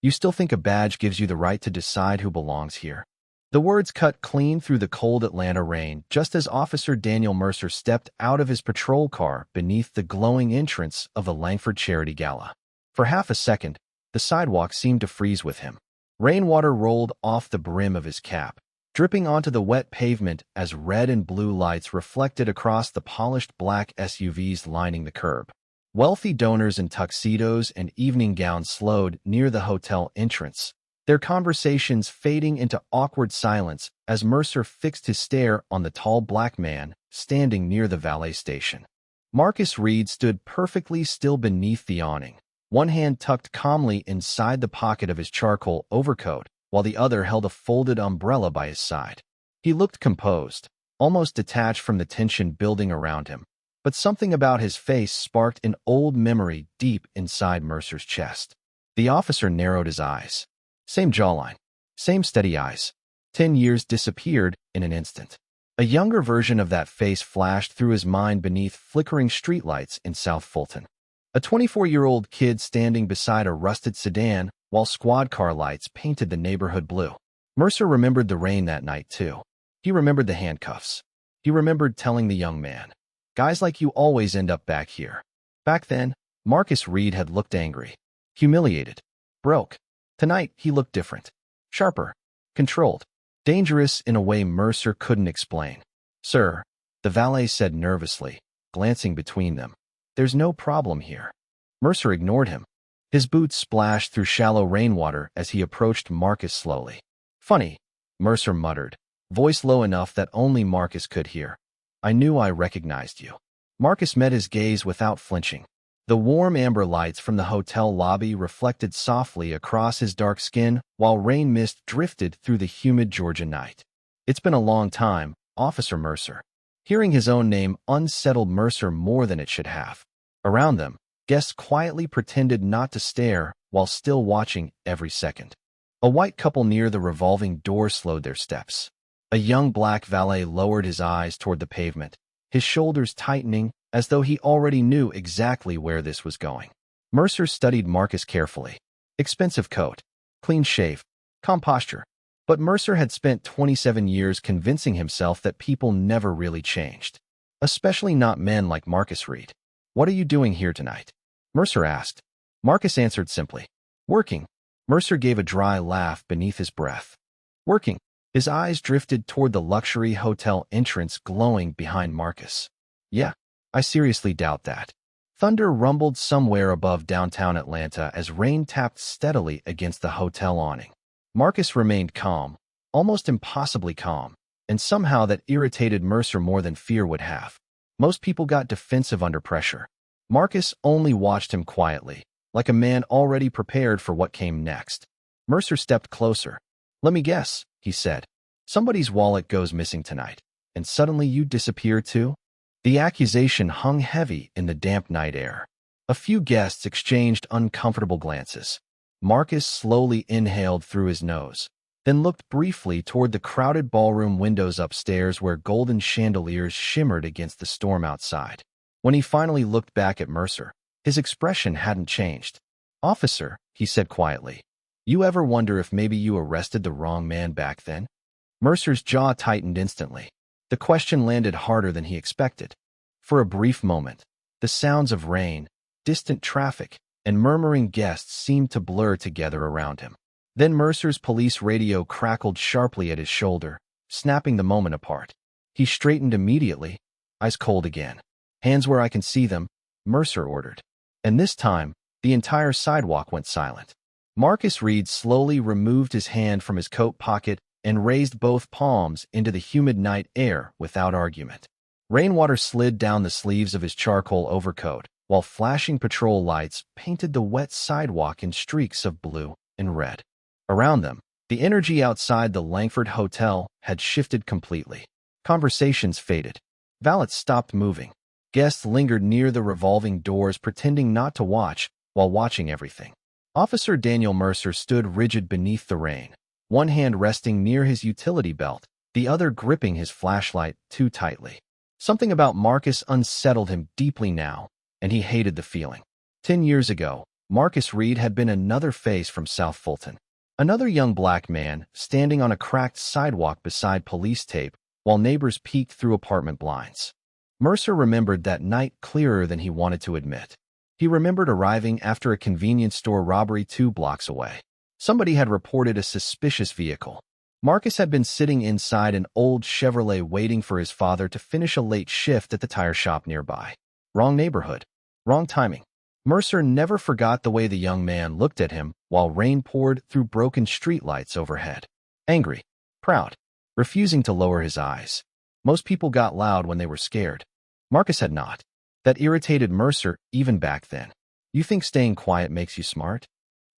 You still think a badge gives you the right to decide who belongs here? The words cut clean through the cold Atlanta rain just as Officer Daniel Mercer stepped out of his patrol car beneath the glowing entrance of the Langford Charity Gala. For half a second, the sidewalk seemed to freeze with him. Rainwater rolled off the brim of his cap, dripping onto the wet pavement as red and blue lights reflected across the polished black SUVs lining the curb. Wealthy donors in tuxedos and evening gowns slowed near the hotel entrance, their conversations fading into awkward silence as Mercer fixed his stare on the tall black man standing near the valet station. Marcus Reed stood perfectly still beneath the awning, one hand tucked calmly inside the pocket of his charcoal overcoat, while the other held a folded umbrella by his side. He looked composed, almost detached from the tension building around him, but something about his face sparked an old memory deep inside Mercer's chest. The officer narrowed his eyes. Same jawline, same steady eyes. 10 years disappeared in an instant. A younger version of that face flashed through his mind beneath flickering streetlights in South Fulton. A 24-year-old kid standing beside a rusted sedan while squad car lights painted the neighborhood blue. Mercer remembered the rain that night, too. He remembered the handcuffs. He remembered telling the young man, "Guys like you always end up back here." Back then, Marcus Reed had looked angry, humiliated, broke. Tonight, he looked different. Sharper, controlled, dangerous in a way Mercer couldn't explain. "Sir," the valet said nervously, glancing between them. "There's no problem here." Mercer ignored him. His boots splashed through shallow rainwater as he approached Marcus slowly. "Funny," Mercer muttered, voice low enough that only Marcus could hear. "I knew I recognized you." Marcus met his gaze without flinching. The warm amber lights from the hotel lobby reflected softly across his dark skin while rain mist drifted through the humid Georgia night. "It's been a long time, Officer Mercer." Hearing his own name unsettled Mercer more than it should have. Around them, guests quietly pretended not to stare while still watching every second. A white couple near the revolving door slowed their steps. A young black valet lowered his eyes toward the pavement, his shoulders tightening as though he already knew exactly where this was going. Mercer studied Marcus carefully. Expensive coat, clean shave, calm posture. But Mercer had spent 27 years convincing himself that people never really changed. Especially not men like Marcus Reed. "What are you doing here tonight?" Mercer asked. Marcus answered simply, "Working." Mercer gave a dry laugh beneath his breath. "Working." His eyes drifted toward the luxury hotel entrance glowing behind Marcus. "Yeah, I seriously doubt that." Thunder rumbled somewhere above downtown Atlanta as rain tapped steadily against the hotel awning. Marcus remained calm, almost impossibly calm, and somehow that irritated Mercer more than fear would have. Most people got defensive under pressure. Marcus only watched him quietly, like a man already prepared for what came next. Mercer stepped closer. "Let me guess," he said. "Somebody's wallet goes missing tonight, and suddenly you disappear too?" The accusation hung heavy in the damp night air. A few guests exchanged uncomfortable glances. Marcus slowly inhaled through his nose, then looked briefly toward the crowded ballroom windows upstairs where golden chandeliers shimmered against the storm outside. When he finally looked back at Mercer, his expression hadn't changed. "Officer," he said quietly, "you ever wonder if maybe you arrested the wrong man back then?" Mercer's jaw tightened instantly. The question landed harder than he expected. For a brief moment, the sounds of rain, distant traffic, and murmuring guests seemed to blur together around him. Then Mercer's police radio crackled sharply at his shoulder, snapping the moment apart. He straightened immediately, ice cold again. "Hands where I can see them," Mercer ordered. And this time, the entire sidewalk went silent. Marcus Reed slowly removed his hand from his coat pocket and raised both palms into the humid night air without argument. Rainwater slid down the sleeves of his charcoal overcoat, while flashing patrol lights painted the wet sidewalk in streaks of blue and red. Around them, the energy outside the Langford Hotel had shifted completely. Conversations faded. Valets stopped moving. Guests lingered near the revolving doors pretending not to watch while watching everything. Officer Daniel Mercer stood rigid beneath the rain, one hand resting near his utility belt, the other gripping his flashlight too tightly. Something about Marcus unsettled him deeply now, and he hated the feeling. 10 years ago, Marcus Reed had been another face from South Fulton. Another young black man standing on a cracked sidewalk beside police tape while neighbors peeked through apartment blinds. Mercer remembered that night clearer than he wanted to admit. He remembered arriving after a convenience store robbery 2 blocks away. Somebody had reported a suspicious vehicle. Marcus had been sitting inside an old Chevrolet waiting for his father to finish a late shift at the tire shop nearby. Wrong neighborhood. Wrong timing. Mercer never forgot the way the young man looked at him while rain poured through broken streetlights overhead. Angry. Proud. Refusing to lower his eyes. Most people got loud when they were scared. Marcus had not. That irritated Mercer even back then. You think staying quiet makes you smart?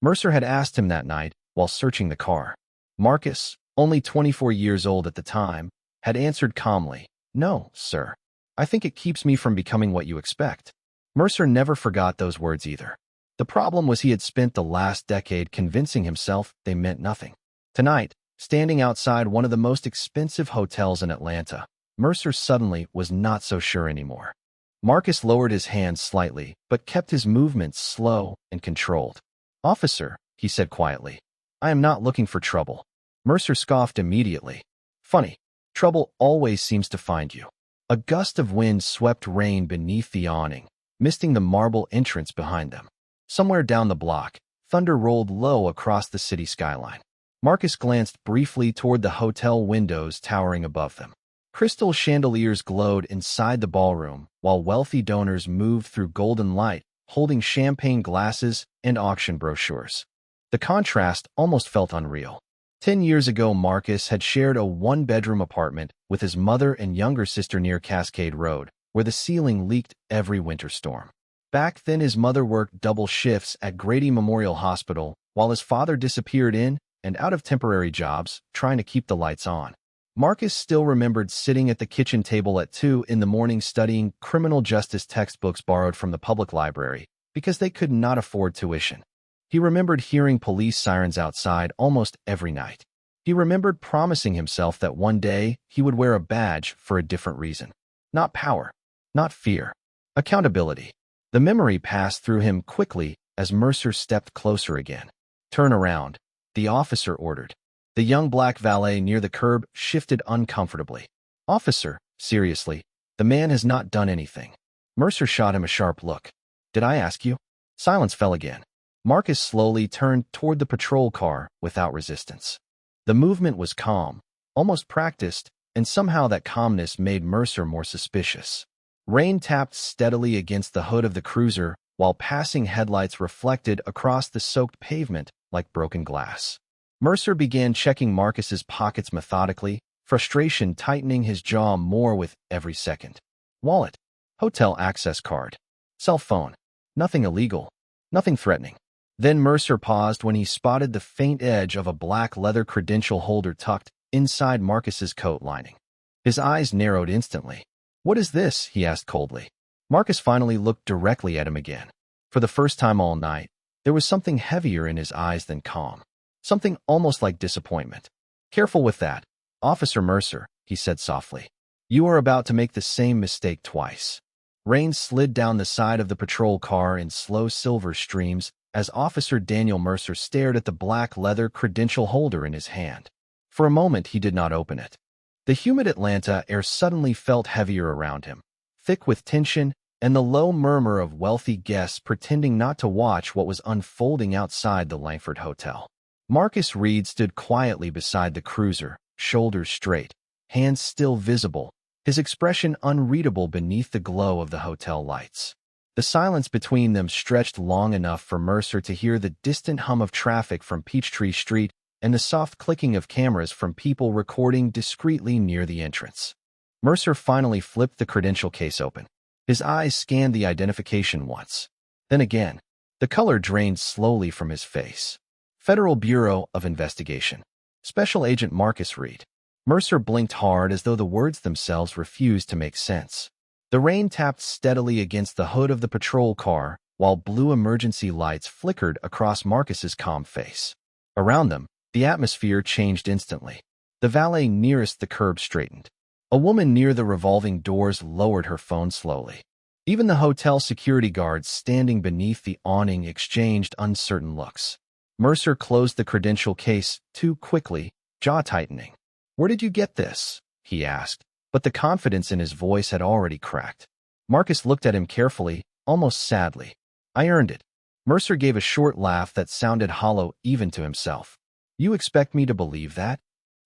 Mercer had asked him that night while searching the car. Marcus, only 24 years old at the time, had answered calmly, "No, sir. I think it keeps me from becoming what you expect." Mercer never forgot those words either. The problem was he had spent the last decade convincing himself they meant nothing. Tonight, standing outside one of the most expensive hotels in Atlanta, Mercer suddenly was not so sure anymore. Marcus lowered his hands slightly, but kept his movements slow and controlled. "Officer," he said quietly, "I am not looking for trouble." Mercer scoffed immediately. "Funny. Trouble always seems to find you." A gust of wind swept rain beneath the awning, misting the marble entrance behind them. Somewhere down the block, thunder rolled low across the city skyline. Marcus glanced briefly toward the hotel windows towering above them. Crystal chandeliers glowed inside the ballroom, while wealthy donors moved through golden light, holding champagne glasses and auction brochures. The contrast almost felt unreal. 10 years ago, Marcus had shared a one-bedroom apartment with his mother and younger sister near Cascade Road, where the ceiling leaked every winter storm. Back then, his mother worked double shifts at Grady Memorial Hospital, while his father disappeared in and out of temporary jobs, trying to keep the lights on. Marcus still remembered sitting at the kitchen table at 2 in the morning studying criminal justice textbooks borrowed from the public library because they could not afford tuition. He remembered hearing police sirens outside almost every night. He remembered promising himself that one day he would wear a badge for a different reason. Not power. Not fear. Accountability. The memory passed through him quickly as Mercer stepped closer again. "Turn around," the officer ordered. The young black valet near the curb shifted uncomfortably. "Officer, seriously, the man has not done anything." Mercer shot him a sharp look. "Did I ask you?" Silence fell again. Marcus slowly turned toward the patrol car without resistance. The movement was calm, almost practiced, and somehow that calmness made Mercer more suspicious. Rain tapped steadily against the hood of the cruiser, while passing headlights reflected across the soaked pavement like broken glass. Mercer began checking Marcus's pockets methodically, frustration tightening his jaw more with every second. Wallet, hotel access card, cell phone. Nothing illegal, nothing threatening. Then Mercer paused when he spotted the faint edge of a black leather credential holder tucked inside Marcus's coat lining. His eyes narrowed instantly. "What is this?" he asked coldly. Marcus finally looked directly at him again. For the first time all night, there was something heavier in his eyes than calm. Something almost like disappointment. "Careful with that, Officer Mercer," he said softly. "You are about to make the same mistake twice." Rain slid down the side of the patrol car in slow silver streams as Officer Daniel Mercer stared at the black leather credential holder in his hand. For a moment, he did not open it. The humid Atlanta air suddenly felt heavier around him, thick with tension and the low murmur of wealthy guests pretending not to watch what was unfolding outside the Langford Hotel. Marcus Reed stood quietly beside the cruiser, shoulders straight, hands still visible, his expression unreadable beneath the glow of the hotel lights. The silence between them stretched long enough for Mercer to hear the distant hum of traffic from Peachtree Street and the soft clicking of cameras from people recording discreetly near the entrance. Mercer finally flipped the credential case open. His eyes scanned the identification once. Then again, the color drained slowly from his face. Federal Bureau of Investigation. Special Agent Marcus Reed. Mercer blinked hard as though the words themselves refused to make sense. The rain tapped steadily against the hood of the patrol car, while blue emergency lights flickered across Marcus's calm face. Around them, the atmosphere changed instantly. The valet nearest the curb straightened. A woman near the revolving doors lowered her phone slowly. Even the hotel security guards standing beneath the awning exchanged uncertain looks. Mercer closed the credential case too quickly, jaw tightening. "Where did you get this?" he asked, but the confidence in his voice had already cracked. Marcus looked at him carefully, almost sadly. "I earned it." Mercer gave a short laugh that sounded hollow even to himself. "You expect me to believe that?"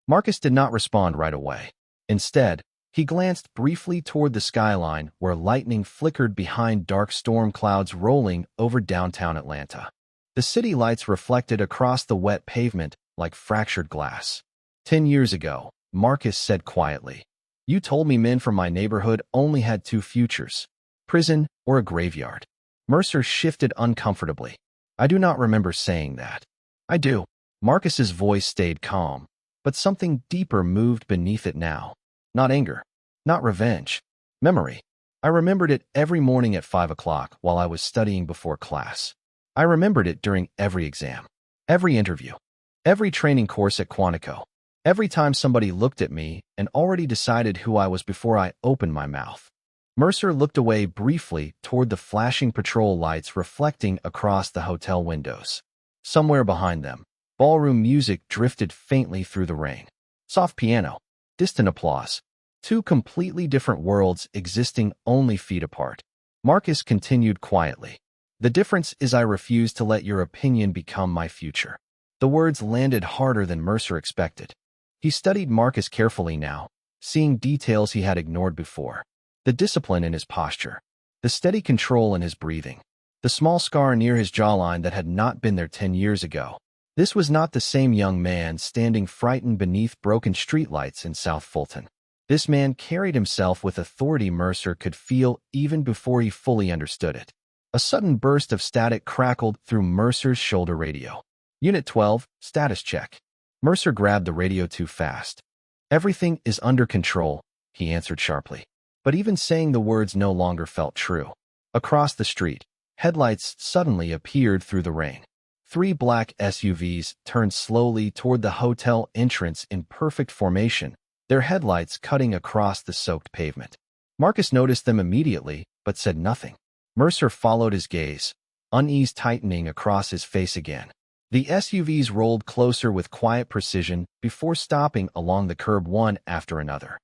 Marcus did not respond right away. Instead, he glanced briefly toward the skyline where lightning flickered behind dark storm clouds rolling over downtown Atlanta. The city lights reflected across the wet pavement like fractured glass. 10 years ago, Marcus said quietly, "You told me men from my neighborhood only had two futures, prison or a graveyard." Mercer shifted uncomfortably. "I do not remember saying that." "I do." Marcus's voice stayed calm, but something deeper moved beneath it now. Not anger, not revenge, memory. I remembered it every morning at 5 o'clock while I was studying before class. I remembered it during every exam, every interview, every training course at Quantico, every time somebody looked at me and already decided who I was before I opened my mouth. Mercer looked away briefly toward the flashing patrol lights reflecting across the hotel windows. Somewhere behind them, ballroom music drifted faintly through the rain. Soft piano, distant applause. Two completely different worlds existing only feet apart. Marcus continued quietly. "The difference is I refuse to let your opinion become my future." The words landed harder than Mercer expected. He studied Marcus carefully now, seeing details he had ignored before. The discipline in his posture, the steady control in his breathing, the small scar near his jawline that had not been there 10 years ago. This was not the same young man standing frightened beneath broken streetlights in South Fulton. This man carried himself with authority Mercer could feel even before he fully understood it. A sudden burst of static crackled through Mercer's shoulder radio. "Unit 12, status check." Mercer grabbed the radio too fast. "Everything is under control," he answered sharply. But even saying the words no longer felt true. Across the street, headlights suddenly appeared through the rain. 3 black SUVs turned slowly toward the hotel entrance in perfect formation, their headlights cutting across the soaked pavement. Marcus noticed them immediately, but said nothing. Mercer followed his gaze, unease tightening across his face again. The SUVs rolled closer with quiet precision before stopping along the curb one after another.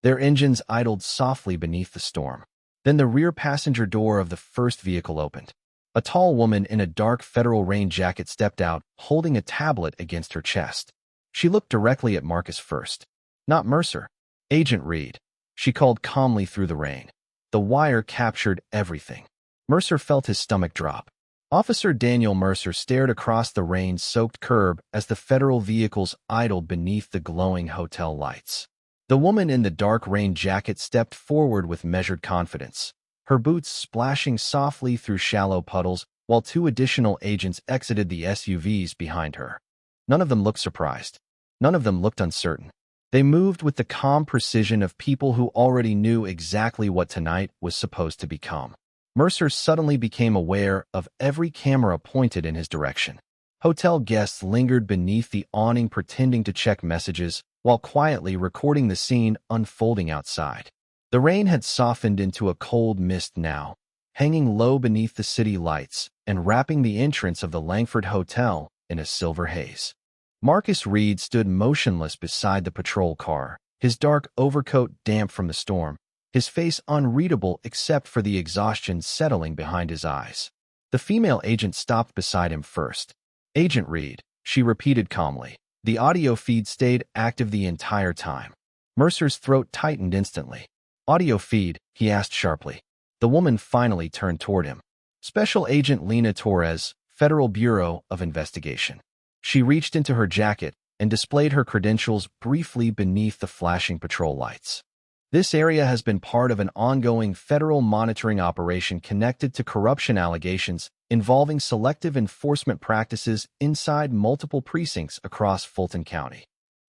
Their engines idled softly beneath the storm. Then the rear passenger door of the first vehicle opened. A tall woman in a dark Federal rain jacket stepped out, holding a tablet against her chest. She looked directly at Marcus first. "Not Mercer. Agent Reed," she called calmly through the rain. The wire captured everything. Mercer felt his stomach drop. Officer Daniel Mercer stared across the rain-soaked curb as the Federal vehicles idled beneath the glowing hotel lights. The woman in the dark rain jacket stepped forward with measured confidence, her boots splashing softly through shallow puddles while 2 additional agents exited the SUVs behind her. None of them looked surprised. None of them looked uncertain. They moved with the calm precision of people who already knew exactly what tonight was supposed to become. Mercer suddenly became aware of every camera pointed in his direction. Hotel guests lingered beneath the awning pretending to check messages while quietly recording the scene unfolding outside. The rain had softened into a cold mist now, hanging low beneath the city lights and wrapping the entrance of the Langford Hotel in a silver haze. Marcus Reed stood motionless beside the patrol car, his dark overcoat damp from the storm, his face unreadable except for the exhaustion settling behind his eyes. The female agent stopped beside him first. "Agent Reed," she repeated calmly. The audio feed stayed active the entire time. Mercer's throat tightened instantly. "Audio feed?" he asked sharply. The woman finally turned toward him. "Special Agent Lena Torres, Federal Bureau of Investigation." She reached into her jacket and displayed her credentials briefly beneath the flashing patrol lights. "This area has been part of an ongoing federal monitoring operation connected to corruption allegations involving selective enforcement practices inside multiple precincts across Fulton County."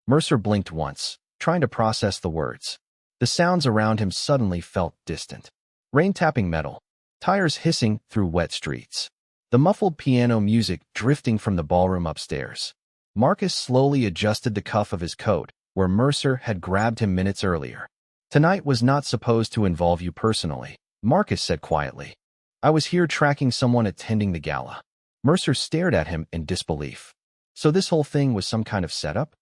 Mercer blinked once, trying to process the words. The sounds around him suddenly felt distant. Rain tapping metal, tires hissing through wet streets, the muffled piano music drifting from the ballroom upstairs. Marcus slowly adjusted the cuff of his coat, where Mercer had grabbed him minutes earlier. "Tonight was not supposed to involve you personally," Marcus said quietly. I was here tracking someone attending the gala. Mercer stared at him in disbelief. So this whole thing was some kind of setup?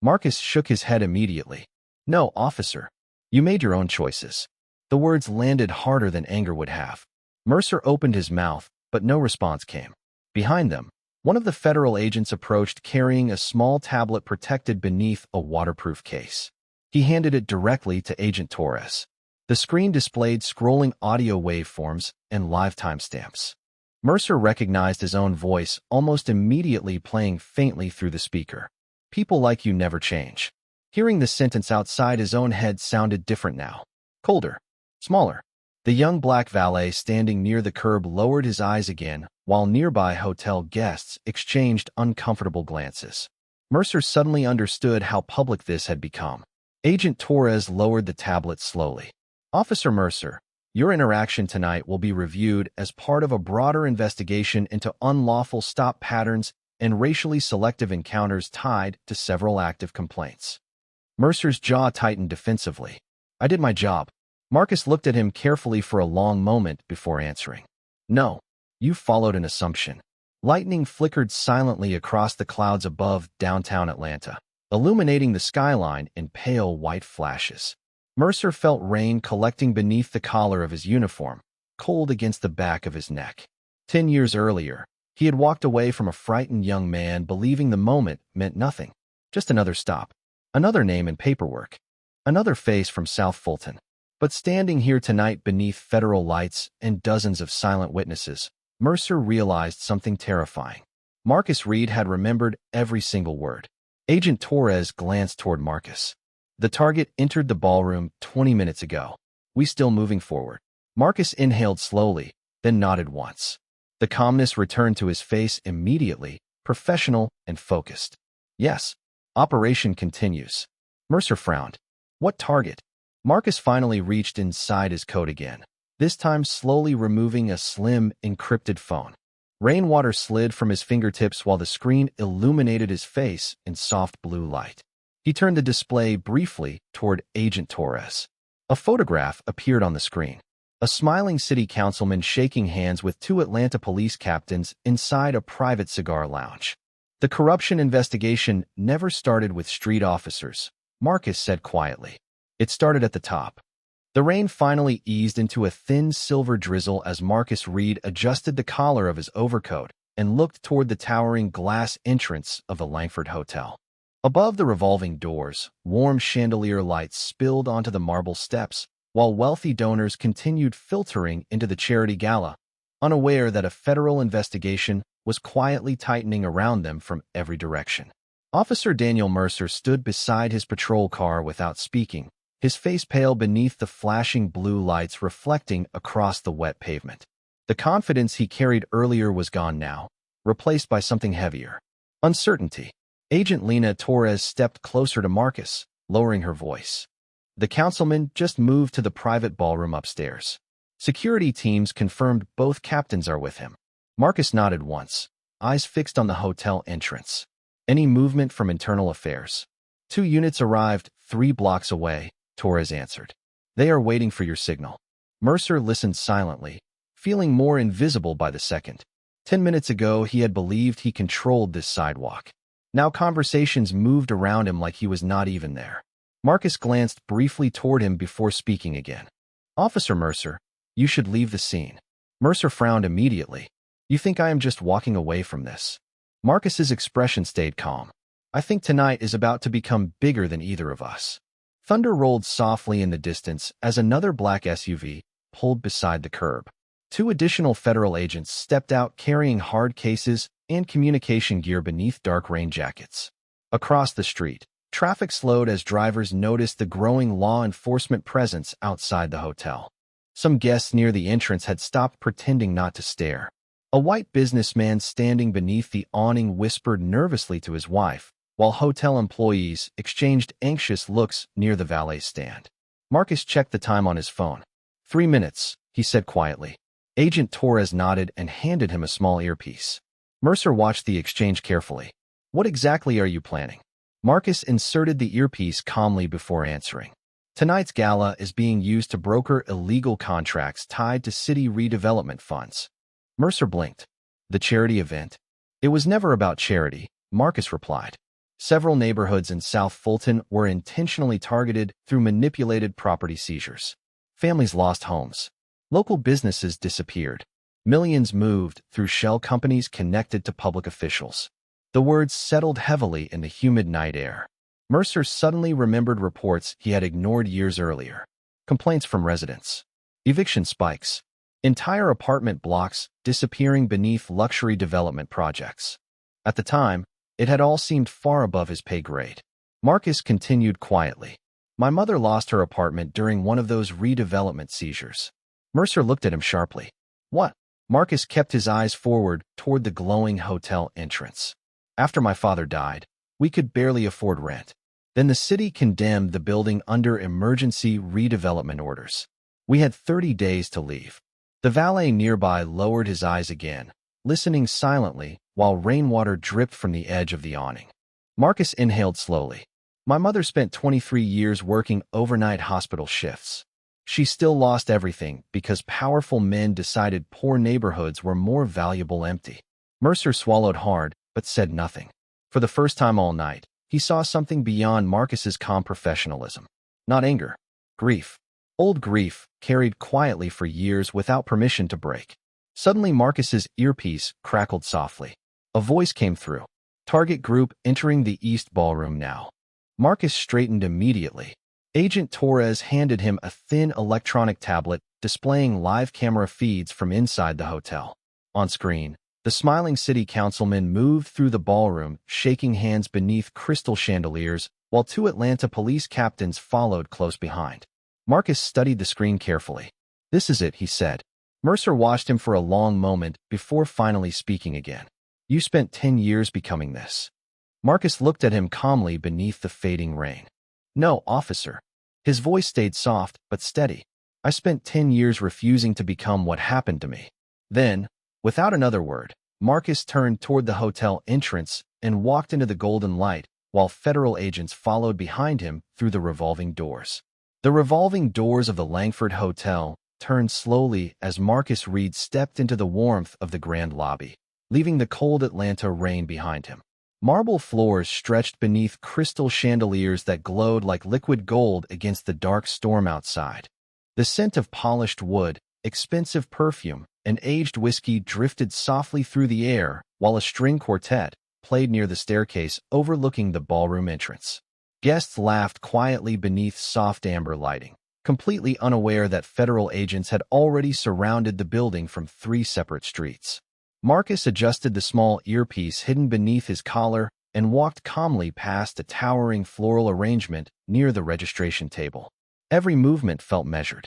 Marcus shook his head immediately. No, officer. You made your own choices. The words landed harder than anger would have. Mercer opened his mouth, but no response came. Behind them, one of the federal agents approached carrying a small tablet protected beneath a waterproof case. He handed it directly to Agent Torres. The screen displayed scrolling audio waveforms and live timestamps. Mercer recognized his own voice almost immediately playing faintly through the speaker. People like you never change. Hearing the sentence outside his own head sounded different now. Colder. Smaller. The young black valet standing near the curb lowered his eyes again, while nearby hotel guests exchanged uncomfortable glances. Mercer suddenly understood how public this had become. Agent Torres lowered the tablet slowly. Officer Mercer, your interaction tonight will be reviewed as part of a broader investigation into unlawful stop patterns and racially selective encounters tied to several active complaints. Mercer's jaw tightened defensively. I did my job. Marcus looked at him carefully for a long moment before answering. No, you followed an assumption. Lightning flickered silently across the clouds above downtown Atlanta, illuminating the skyline in pale white flashes. Mercer felt rain collecting beneath the collar of his uniform, cold against the back of his neck. 10 years earlier, he had walked away from a frightened young man believing the moment meant nothing. Just another stop. Another name in paperwork. Another face from South Fulton. But standing here tonight beneath federal lights and dozens of silent witnesses, Mercer realized something terrifying. Marcus Reed had remembered every single word. Agent Torres glanced toward Marcus. The target entered the ballroom 20 minutes ago. We still moving forward. Marcus inhaled slowly, then nodded once. The calmness returned to his face immediately, professional and focused. Yes. Operation continues. Mercer frowned. What target? Marcus finally reached inside his coat again, this time slowly removing a slim, encrypted phone. Rainwater slid from his fingertips while the screen illuminated his face in soft blue light. He turned the display briefly toward Agent Torres. A photograph appeared on the screen. A smiling city councilman shaking hands with 2 Atlanta police captains inside a private cigar lounge. The corruption investigation never started with street officers, Marcus said quietly. It started at the top. The rain finally eased into a thin silver drizzle as Marcus Reed adjusted the collar of his overcoat and looked toward the towering glass entrance of the Langford Hotel. Above the revolving doors, warm chandelier lights spilled onto the marble steps, while wealthy donors continued filtering into the charity gala, unaware that a federal investigation was quietly tightening around them from every direction. Officer Daniel Mercer stood beside his patrol car without speaking, his face pale beneath the flashing blue lights reflecting across the wet pavement. The confidence he carried earlier was gone now, replaced by something heavier. Uncertainty. Agent Lena Torres stepped closer to Marcus, lowering her voice. The councilman just moved to the private ballroom upstairs. Security teams confirmed both captains are with him. Marcus nodded once, eyes fixed on the hotel entrance. Any movement from internal affairs? 2 units arrived 3 blocks away, Torres answered. They are waiting for your signal. Mercer listened silently, feeling more invisible by the second. 10 minutes ago, he had believed he controlled this sidewalk. Now conversations moved around him like he was not even there. Marcus glanced briefly toward him before speaking again. Officer Mercer, you should leave the scene. Mercer frowned immediately. You think I am just walking away from this? Marcus's expression stayed calm. I think tonight is about to become bigger than either of us. Thunder rolled softly in the distance as another black SUV pulled beside the curb. 2 additional federal agents stepped out carrying hard cases and communication gear beneath dark rain jackets. Across the street, traffic slowed as drivers noticed the growing law enforcement presence outside the hotel. Some guests near the entrance had stopped pretending not to stare. A white businessman standing beneath the awning whispered nervously to his wife, while hotel employees exchanged anxious looks near the valet stand. Marcus checked the time on his phone. 3 minutes, he said quietly. Agent Torres nodded and handed him a small earpiece. Mercer watched the exchange carefully. What exactly are you planning? Marcus inserted the earpiece calmly before answering. Tonight's gala is being used to broker illegal contracts tied to city redevelopment funds. Mercer blinked. The charity event? It was never about charity, Marcus replied. Several neighborhoods in South Fulton were intentionally targeted through manipulated property seizures. Families lost homes. Local businesses disappeared. Millions moved through shell companies connected to public officials. The words settled heavily in the humid night air. Mercer suddenly remembered reports he had ignored years earlier. Complaints from residents. Eviction spikes. Entire apartment blocks disappearing beneath luxury development projects. At the time, it had all seemed far above his pay grade. Marcus continued quietly. My mother lost her apartment during one of those redevelopment seizures. Mercer looked at him sharply. What? Marcus kept his eyes forward toward the glowing hotel entrance. After my father died, we could barely afford rent. Then the city condemned the building under emergency redevelopment orders. We had 30 days to leave. The valet nearby lowered his eyes again, listening silently while rainwater dripped from the edge of the awning. Marcus inhaled slowly. My mother spent 23 years working overnight hospital shifts. She still lost everything because powerful men decided poor neighborhoods were more valuable empty. Mercer swallowed hard but said nothing. For the first time all night, he saw something beyond Marcus's calm professionalism. Not anger. Grief. Old grief, carried quietly for years without permission to break. Suddenly Marcus's earpiece crackled softly. A voice came through. Target group entering the East Ballroom now. Marcus straightened immediately. Agent Torres handed him a thin electronic tablet displaying live camera feeds from inside the hotel. On screen, the smiling city councilman moved through the ballroom, shaking hands beneath crystal chandeliers, while two Atlanta police captains followed close behind. Marcus studied the screen carefully. This is it, he said. Mercer watched him for a long moment before finally speaking again. You spent 10 years becoming this. Marcus looked at him calmly beneath the fading rain. No, officer. His voice stayed soft but steady. I spent 10 years refusing to become what happened to me. Then, without another word, Marcus turned toward the hotel entrance and walked into the golden light, while federal agents followed behind him through the revolving doors. The revolving doors of the Langford Hotel turned slowly as Marcus Reed stepped into the warmth of the grand lobby, leaving the cold Atlanta rain behind him. Marble floors stretched beneath crystal chandeliers that glowed like liquid gold against the dark storm outside. The scent of polished wood, expensive perfume, and aged whiskey drifted softly through the air, while a string quartet played near the staircase overlooking the ballroom entrance. Guests laughed quietly beneath soft amber lighting, completely unaware that federal agents had already surrounded the building from 3 separate streets. Marcus adjusted the small earpiece hidden beneath his collar and walked calmly past a towering floral arrangement near the registration table. Every movement felt measured,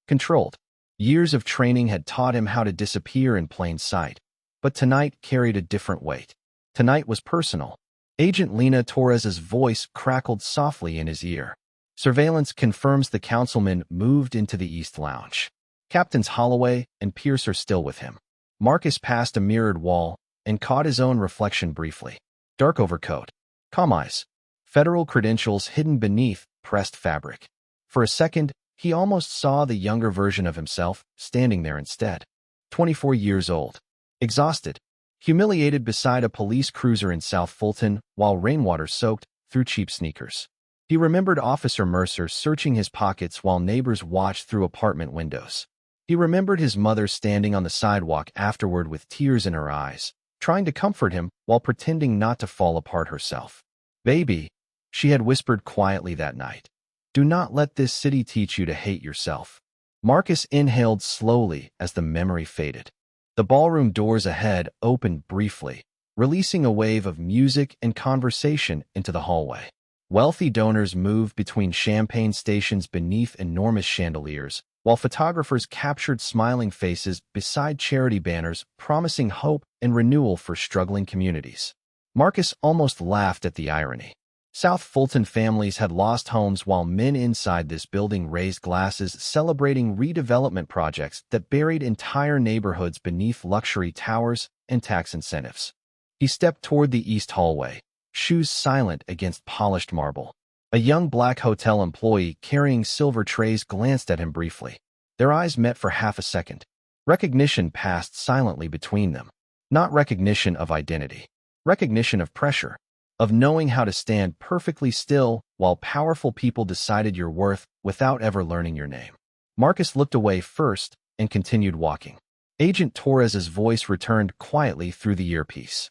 controlled. Years of training had taught him how to disappear in plain sight, but tonight carried a different weight. Tonight was personal. Agent Lena Torres's voice crackled softly in his ear. Surveillance confirms the councilman moved into the East Lounge. Captains Holloway and Pierce are still with him. Marcus passed a mirrored wall and caught his own reflection briefly. Dark overcoat. Calm eyes. Federal credentials hidden beneath pressed fabric. For a second, he almost saw the younger version of himself standing there instead. 24 years old. Exhausted. Humiliated beside a police cruiser in South Fulton while rainwater soaked through cheap sneakers. He remembered Officer Mercer searching his pockets while neighbors watched through apartment windows. He remembered his mother standing on the sidewalk afterward with tears in her eyes, trying to comfort him while pretending not to fall apart herself. Baby, she had whispered quietly that night. Do not let this city teach you to hate yourself. Marcus inhaled slowly as the memory faded. The ballroom doors ahead opened briefly, releasing a wave of music and conversation into the hallway. Wealthy donors moved between champagne stations beneath enormous chandeliers, while photographers captured smiling faces beside charity banners promising hope and renewal for struggling communities. Marcus almost laughed at the irony. South Fulton families had lost homes while men inside this building raised glasses celebrating redevelopment projects that buried entire neighborhoods beneath luxury towers and tax incentives. He stepped toward the east hallway, shoes silent against polished marble. A young black hotel employee carrying silver trays glanced at him briefly. Their eyes met for half a second. Recognition passed silently between them. Not recognition of identity. Recognition of pressure. Of knowing how to stand perfectly still while powerful people decided your worth without ever learning your name. Marcus looked away first and continued walking. Agent Torres's voice returned quietly through the earpiece.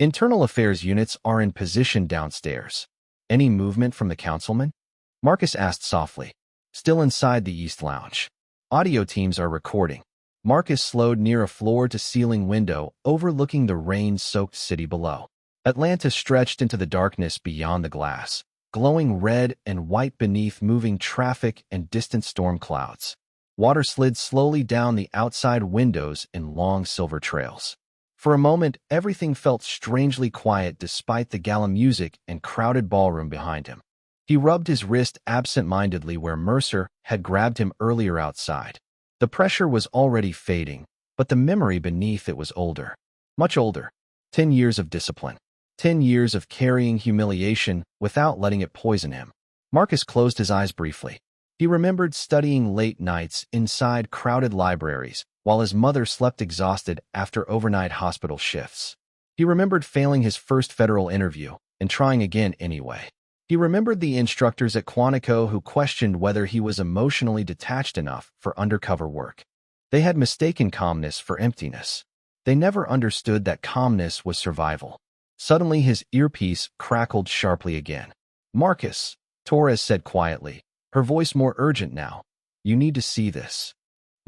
Internal affairs units are in position downstairs. Any movement from the councilman? Marcus asked softly. Still inside the East Lounge. Audio teams are recording. Marcus slowed near a floor-to-ceiling window overlooking the rain-soaked city below. Atlanta stretched into the darkness beyond the glass, glowing red and white beneath moving traffic and distant storm clouds. Water slid slowly down the outside windows in long silver trails. For a moment, everything felt strangely quiet despite the gala music and crowded ballroom behind him. He rubbed his wrist absent-mindedly where Mercer had grabbed him earlier outside. The pressure was already fading, but the memory beneath it was older. Much older. 10 years of discipline. 10 years of carrying humiliation without letting it poison him. Marcus closed his eyes briefly. He remembered studying late nights inside crowded libraries while his mother slept exhausted after overnight hospital shifts. He remembered failing his first federal interview and trying again anyway. He remembered the instructors at Quantico who questioned whether he was emotionally detached enough for undercover work. They had mistaken calmness for emptiness. They never understood that calmness was survival. Suddenly his earpiece crackled sharply again. Marcus, Torres said quietly, her voice more urgent now. You need to see this.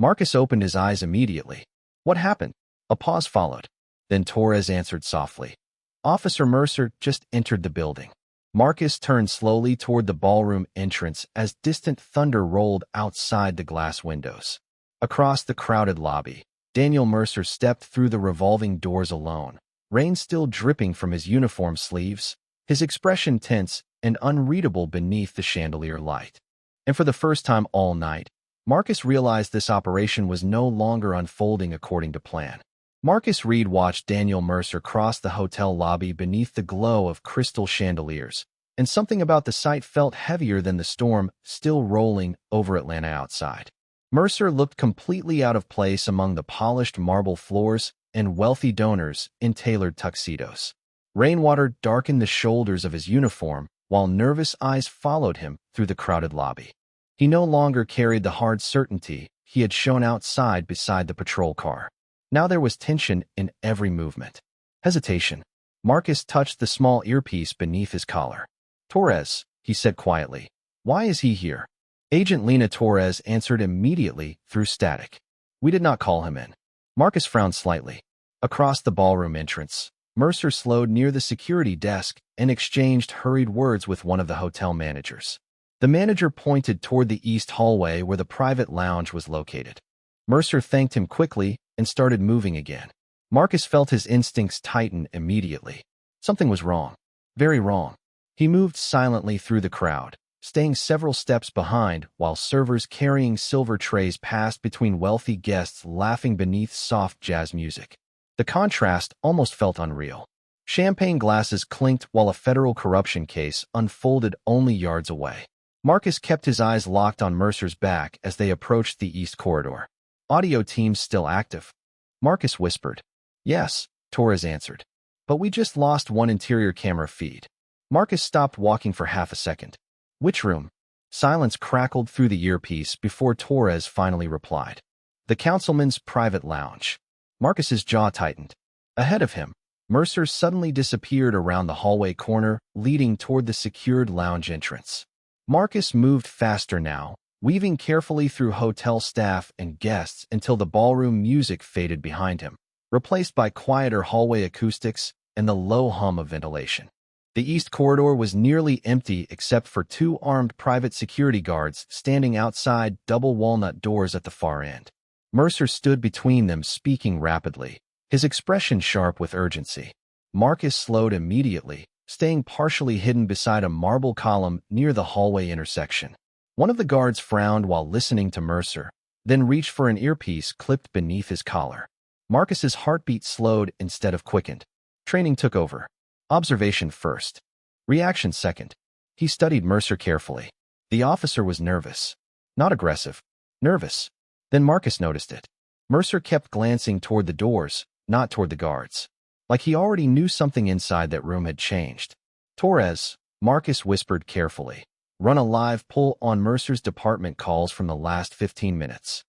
Marcus opened his eyes immediately. What happened? A pause followed. Then Torres answered softly. Officer Mercer just entered the building. Marcus turned slowly toward the ballroom entrance as distant thunder rolled outside the glass windows. Across the crowded lobby, Daniel Mercer stepped through the revolving doors alone, rain still dripping from his uniform sleeves, his expression tense and unreadable beneath the chandelier light. And for the first time all night, Marcus realized this operation was no longer unfolding according to plan. Marcus Reed watched Daniel Mercer cross the hotel lobby beneath the glow of crystal chandeliers, and something about the sight felt heavier than the storm still rolling over Atlanta outside. Mercer looked completely out of place among the polished marble floors and wealthy donors in tailored tuxedos. Rainwater darkened the shoulders of his uniform, while nervous eyes followed him through the crowded lobby. He no longer carried the hard certainty he had shown outside beside the patrol car. Now there was tension in every movement. Hesitation. Marcus touched the small earpiece beneath his collar. Torres, he said quietly. Why is he here? Agent Lena Torres answered immediately through static. We did not call him in. Marcus frowned slightly. Across the ballroom entrance, Mercer slowed near the security desk and exchanged hurried words with one of the hotel managers. The manager pointed toward the east hallway where the private lounge was located. Mercer thanked him quickly and started moving again. Marcus felt his instincts tighten immediately. Something was wrong. Very wrong. He moved silently through the crowd, staying several steps behind while servers carrying silver trays passed between wealthy guests laughing beneath soft jazz music. The contrast almost felt unreal. Champagne glasses clinked while a federal corruption case unfolded only yards away. Marcus kept his eyes locked on Mercer's back as they approached the east corridor. Audio teams still active. Marcus whispered. Yes, Torres answered. But we just lost one interior camera feed. Marcus stopped walking for half a second. Which room? Silence crackled through the earpiece before Torres finally replied. The councilman's private lounge. Marcus's jaw tightened. Ahead of him, Mercer suddenly disappeared around the hallway corner leading toward the secured lounge entrance. Marcus moved faster now, weaving carefully through hotel staff and guests until the ballroom music faded behind him, replaced by quieter hallway acoustics and the low hum of ventilation. The east corridor was nearly empty except for two armed private security guards standing outside double walnut doors at the far end. Mercer stood between them, speaking rapidly, his expression sharp with urgency. Marcus slowed immediately, staying partially hidden beside a marble column near the hallway intersection. One of the guards frowned while listening to Mercer, then reached for an earpiece clipped beneath his collar. Marcus's heartbeat slowed instead of quickened. Training took over. Observation first. Reaction second. He studied Mercer carefully. The officer was nervous. Not aggressive. Nervous. Then Marcus noticed it. Mercer kept glancing toward the doors, not toward the guards. Like he already knew something inside that room had changed. Torres, Marcus whispered carefully. Run a live poll on Mercer's department calls from the last 15 minutes.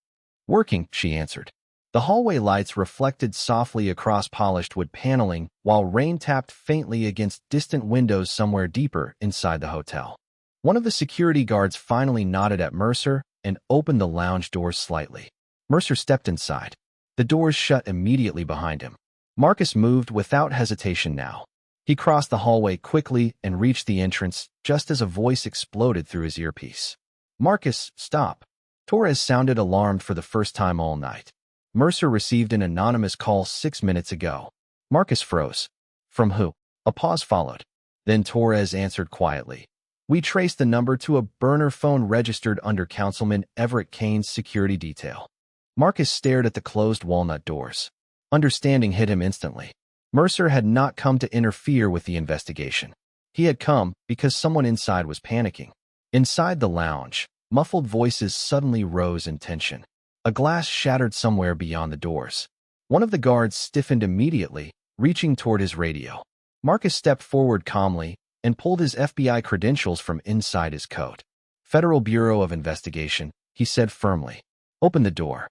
Working, she answered. The hallway lights reflected softly across polished wood paneling, while rain tapped faintly against distant windows somewhere deeper inside the hotel. One of the security guards finally nodded at Mercer and opened the lounge doors slightly. Mercer stepped inside. The doors shut immediately behind him. Marcus moved without hesitation now. He crossed the hallway quickly and reached the entrance just as a voice exploded through his earpiece. Marcus, stop. Torres sounded alarmed for the first time all night. Mercer received an anonymous call 6 minutes ago. Marcus froze. From who? A pause followed. Then Torres answered quietly. We traced the number to a burner phone registered under Councilman Everett Kane's security detail. Marcus stared at the closed walnut doors. Understanding hit him instantly. Mercer had not come to interfere with the investigation. He had come because someone inside was panicking. Inside the lounge, muffled voices suddenly rose in tension. A glass shattered somewhere beyond the doors. One of the guards stiffened immediately, reaching toward his radio. Marcus stepped forward calmly and pulled his FBI credentials from inside his coat. Federal Bureau of Investigation, he said firmly. Open the door.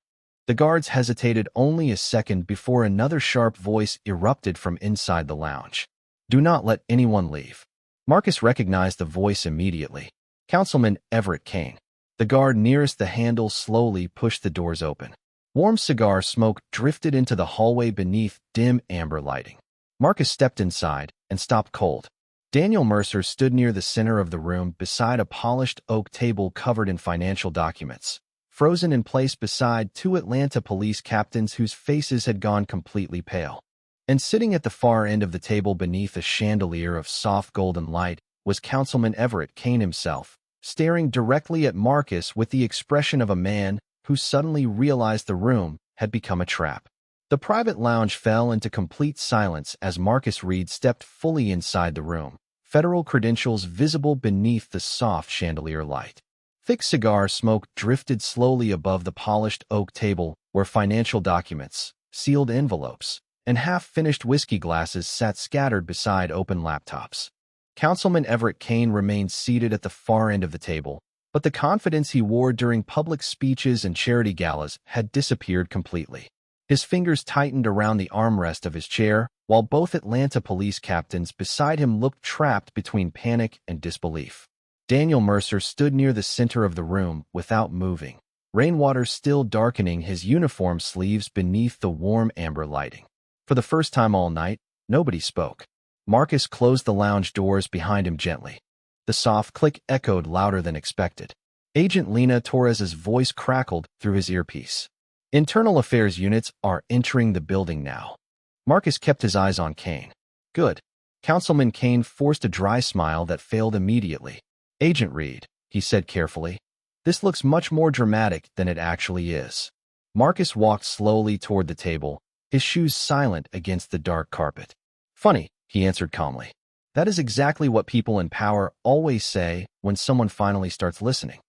The guards hesitated only a second before another sharp voice erupted from inside the lounge. Do not let anyone leave. Marcus recognized the voice immediately. Councilman Everett Kane. The guard nearest the handle slowly pushed the doors open. Warm cigar smoke drifted into the hallway beneath dim amber lighting. Marcus stepped inside and stopped cold. Daniel Mercer stood near the center of the room beside a polished oak table covered in financial documents, frozen in place beside two Atlanta police captains whose faces had gone completely pale. And sitting at the far end of the table beneath a chandelier of soft golden light was Councilman Everett Kane himself, staring directly at Marcus with the expression of a man who suddenly realized the room had become a trap. The private lounge fell into complete silence as Marcus Reed stepped fully inside the room, federal credentials visible beneath the soft chandelier light. Thick cigar smoke drifted slowly above the polished oak table where financial documents, sealed envelopes, and half-finished whiskey glasses sat scattered beside open laptops. Councilman Everett Kane remained seated at the far end of the table, but the confidence he wore during public speeches and charity galas had disappeared completely. His fingers tightened around the armrest of his chair, while both Atlanta police captains beside him looked trapped between panic and disbelief. Daniel Mercer stood near the center of the room without moving, rainwater still darkening his uniform sleeves beneath the warm amber lighting. For the first time all night, nobody spoke. Marcus closed the lounge doors behind him gently. The soft click echoed louder than expected. Agent Lena Torres's voice crackled through his earpiece. Internal Affairs units are entering the building now. Marcus kept his eyes on Kane. Good. Councilman Kane forced a dry smile that failed immediately. Agent Reed, he said carefully. This looks much more dramatic than it actually is. Marcus walked slowly toward the table, his shoes silent against the dark carpet. Funny, he answered calmly. That is exactly what people in power always say when someone finally starts listening.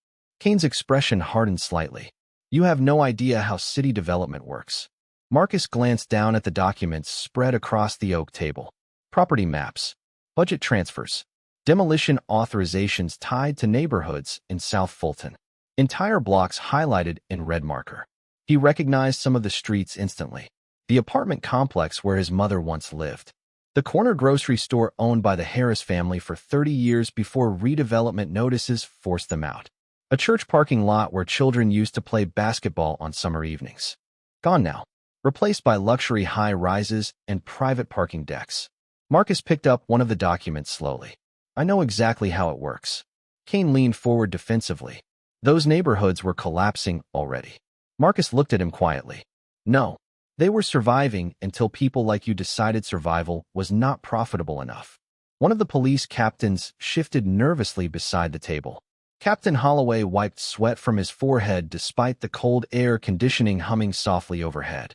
Kane's expression hardened slightly. You have no idea how city development works. Marcus glanced down at the documents spread across the oak table. Property maps, budget transfers, demolition authorizations tied to neighborhoods in South Fulton. Entire blocks highlighted in red marker. He recognized some of the streets instantly. The apartment complex where his mother once lived. The corner grocery store owned by the Harris family for 30 years before redevelopment notices forced them out. A church parking lot where children used to play basketball on summer evenings. Gone now. Replaced by luxury high-rises and private parking decks. Marcus picked up one of the documents slowly. I know exactly how it works. Kane leaned forward defensively. Those neighborhoods were collapsing already. Marcus looked at him quietly. No. They were surviving until people like you decided survival was not profitable enough. One of the police captains shifted nervously beside the table. Captain Holloway wiped sweat from his forehead despite the cold air conditioning humming softly overhead.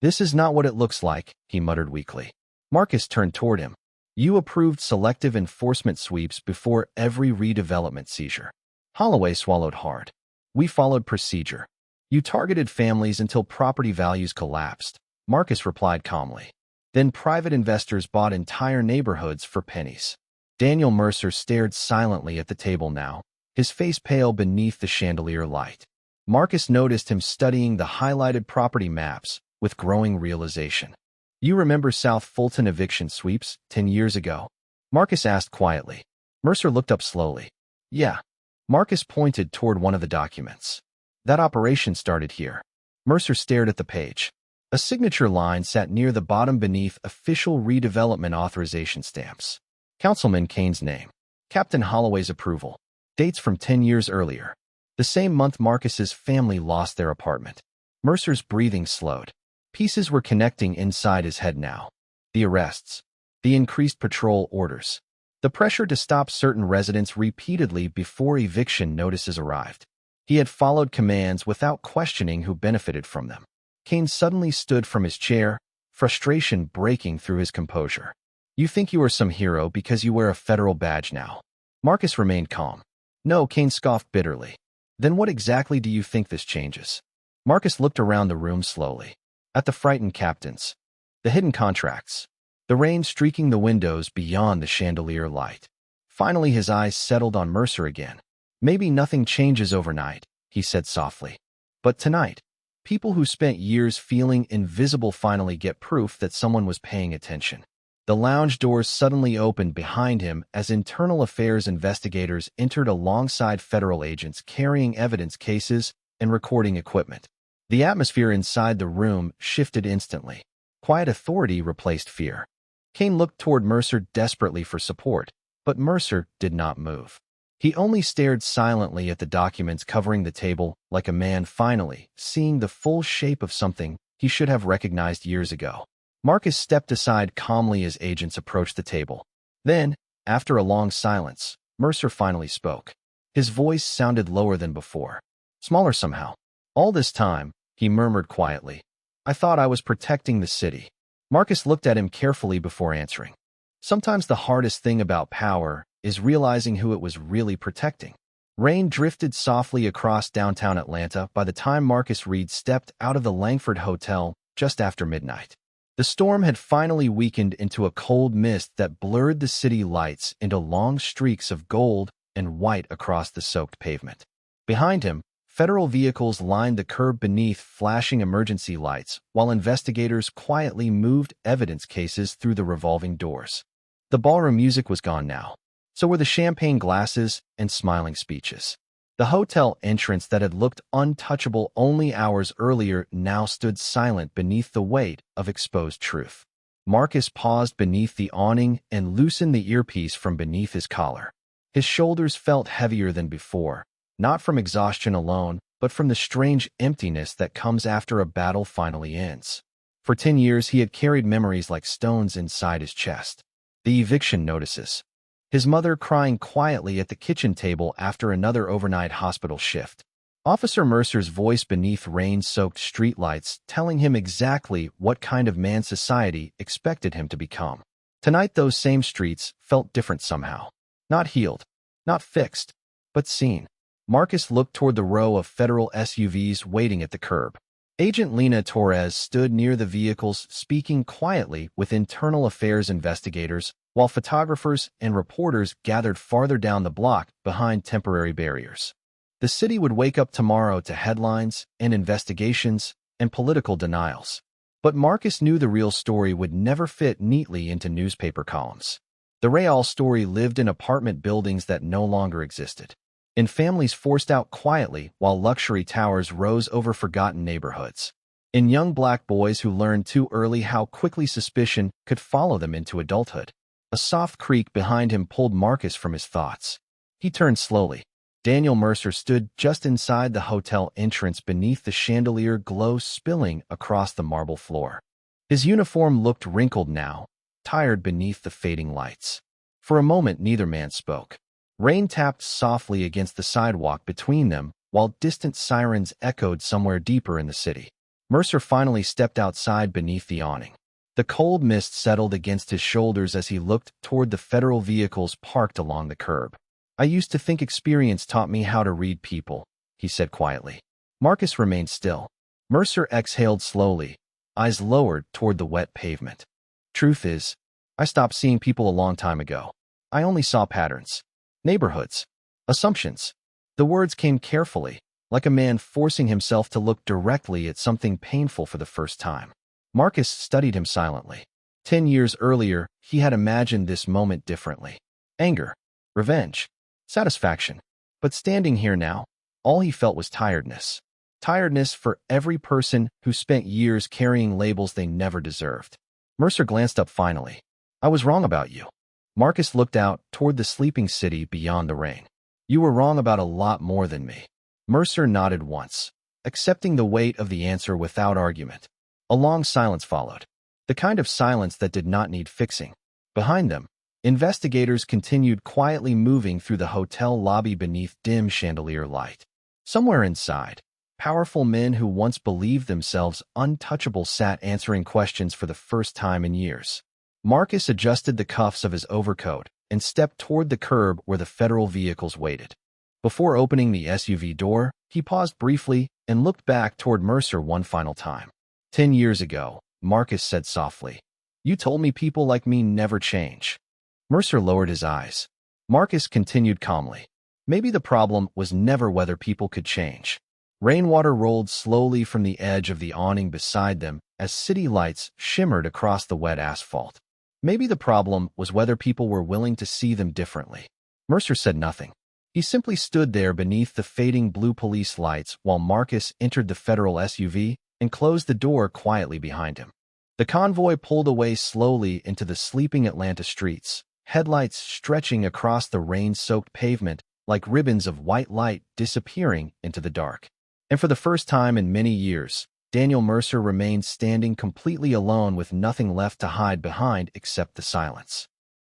This is not what it looks like, he muttered weakly. Marcus turned toward him. You approved selective enforcement sweeps before every redevelopment seizure. Holloway swallowed hard. We followed procedure. You targeted families until property values collapsed, Marcus replied calmly. Then private investors bought entire neighborhoods for pennies. Daniel Mercer stared silently at the table now, his face pale beneath the chandelier light. Marcus noticed him studying the highlighted property maps with growing realization. You remember South Fulton eviction sweeps 10 years ago? Marcus asked quietly. Mercer looked up slowly. Yeah. Marcus pointed toward one of the documents. That operation started here. Mercer stared at the page. A signature line sat near the bottom beneath official redevelopment authorization stamps. Councilman Kane's name. Captain Holloway's approval. Dates from 10 years earlier. The same month Marcus's family lost their apartment. Mercer's breathing slowed. Pieces were connecting inside his head now. The arrests. The increased patrol orders. The pressure to stop certain residents repeatedly before eviction notices arrived. He had followed commands without questioning who benefited from them. Kane suddenly stood from his chair, frustration breaking through his composure. You think you are some hero because you wear a federal badge now. Marcus remained calm. No, Kane scoffed bitterly. Then what exactly do you think this changes? Marcus looked around the room slowly. At the frightened captains. The hidden contracts. The rain streaking the windows beyond the chandelier light. Finally his eyes settled on Mercer again. Maybe nothing changes overnight, he said softly. But tonight, people who spent years feeling invisible finally get proof that someone was paying attention. The lounge doors suddenly opened behind him as internal affairs investigators entered alongside federal agents carrying evidence cases and recording equipment. The atmosphere inside the room shifted instantly. Quiet authority replaced fear. Kane looked toward Mercer desperately for support, but Mercer did not move. He only stared silently at the documents covering the table like a man finally seeing the full shape of something he should have recognized years ago. Marcus stepped aside calmly as agents approached the table. Then, after a long silence, Mercer finally spoke. His voice sounded lower than before. Smaller somehow. All this time, he murmured quietly, I thought I was protecting the city. Marcus looked at him carefully before answering. Sometimes the hardest thing about power is realizing who it was really protecting. Rain drifted softly across downtown Atlanta by the time Marcus Reed stepped out of the Langford Hotel just after midnight. The storm had finally weakened into a cold mist that blurred the city lights into long streaks of gold and white across the soaked pavement. Behind him, federal vehicles lined the curb beneath flashing emergency lights while investigators quietly moved evidence cases through the revolving doors. The ballroom music was gone now. So were the champagne glasses and smiling speeches. The hotel entrance that had looked untouchable only hours earlier now stood silent beneath the weight of exposed truth. Marcus paused beneath the awning and loosened the earpiece from beneath his collar. His shoulders felt heavier than before, not from exhaustion alone, but from the strange emptiness that comes after a battle finally ends. For 10 years he had carried memories like stones inside his chest. The eviction notices. His mother crying quietly at the kitchen table after another overnight hospital shift. Officer Mercer's voice beneath rain-soaked streetlights telling him exactly what kind of man society expected him to become. Tonight those same streets felt different somehow. Not healed, not fixed, but seen. Marcus looked toward the row of federal SUVs waiting at the curb. Agent Lena Torres stood near the vehicles speaking quietly with internal affairs investigators while photographers and reporters gathered farther down the block behind temporary barriers. The city would wake up tomorrow to headlines and investigations and political denials. But Marcus knew the real story would never fit neatly into newspaper columns. The Real story lived in apartment buildings that no longer existed, in families forced out quietly while luxury towers rose over forgotten neighborhoods, in young black boys who learned too early how quickly suspicion could follow them into adulthood. A soft creak behind him pulled Marcus from his thoughts. He turned slowly. Daniel Mercer stood just inside the hotel entrance beneath the chandelier glow spilling across the marble floor. His uniform looked wrinkled now, tired beneath the fading lights. For a moment neither man spoke. Rain tapped softly against the sidewalk between them while distant sirens echoed somewhere deeper in the city. Mercer finally stepped outside beneath the awning. The cold mist settled against his shoulders as he looked toward the federal vehicles parked along the curb. I used to think experience taught me how to read people, he said quietly. Marcus remained still. Mercer exhaled slowly, eyes lowered toward the wet pavement. Truth is, I stopped seeing people a long time ago. I only saw patterns, neighborhoods, assumptions. The words came carefully, like a man forcing himself to look directly at something painful for the first time. Marcus studied him silently. 10 years earlier, he had imagined this moment differently. Anger, revenge, satisfaction. But standing here now, all he felt was tiredness. Tiredness for every person who spent years carrying labels they never deserved. Mercer glanced up finally. I was wrong about you. Marcus looked out toward the sleeping city beyond the rain. You were wrong about a lot more than me. Mercer nodded once, accepting the weight of the answer without argument. A long silence followed, the kind of silence that did not need fixing. Behind them, investigators continued quietly moving through the hotel lobby beneath dim chandelier light. Somewhere inside, powerful men who once believed themselves untouchable sat answering questions for the first time in years. Marcus adjusted the cuffs of his overcoat and stepped toward the curb where the federal vehicles waited. Before opening the SUV door, he paused briefly and looked back toward Mercer one final time. 10 years ago, Marcus said softly, you told me people like me never change. Mercer lowered his eyes. Marcus continued calmly. Maybe the problem was never whether people could change. Rainwater rolled slowly from the edge of the awning beside them as city lights shimmered across the wet asphalt. Maybe the problem was whether people were willing to see them differently. Mercer said nothing. He simply stood there beneath the fading blue police lights while Marcus entered the federal SUV and closed the door quietly behind him. The convoy pulled away slowly into the sleeping Atlanta streets, headlights stretching across the rain-soaked pavement like ribbons of white light disappearing into the dark. And for the first time in many years, Daniel Mercer remained standing completely alone with nothing left to hide behind except the silence.